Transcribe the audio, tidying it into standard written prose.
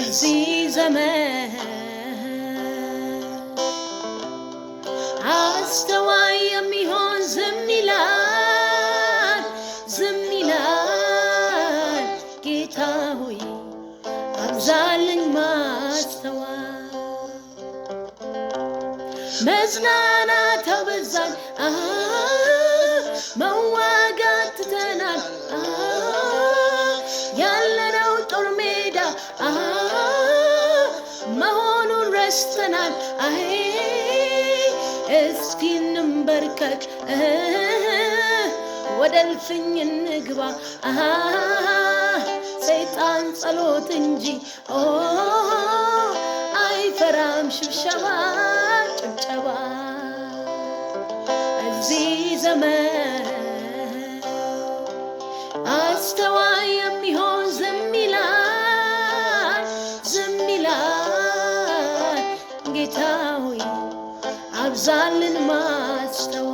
እዚህ ዘመን አስተዋይ የሚሆን ዝም ይላል ጌታ ሆይ አብዛልኝ ማስተዋል መጽናናት አበዛን መዋጋት ትተናል ያለነው ጦር ሜዳ መሆኑን ረስተናል እስኪ እንበርከክ ወደ እልፍኝ እንግባ ሰይጣን ጸሎት እንጂ አይፈራም ሽብሸባ ጭብጨባ እዚህ ዘመን አስተዋይ የሚሆን ዝም ይላል ጌታ ሆይ አብዛልን ማስተዋል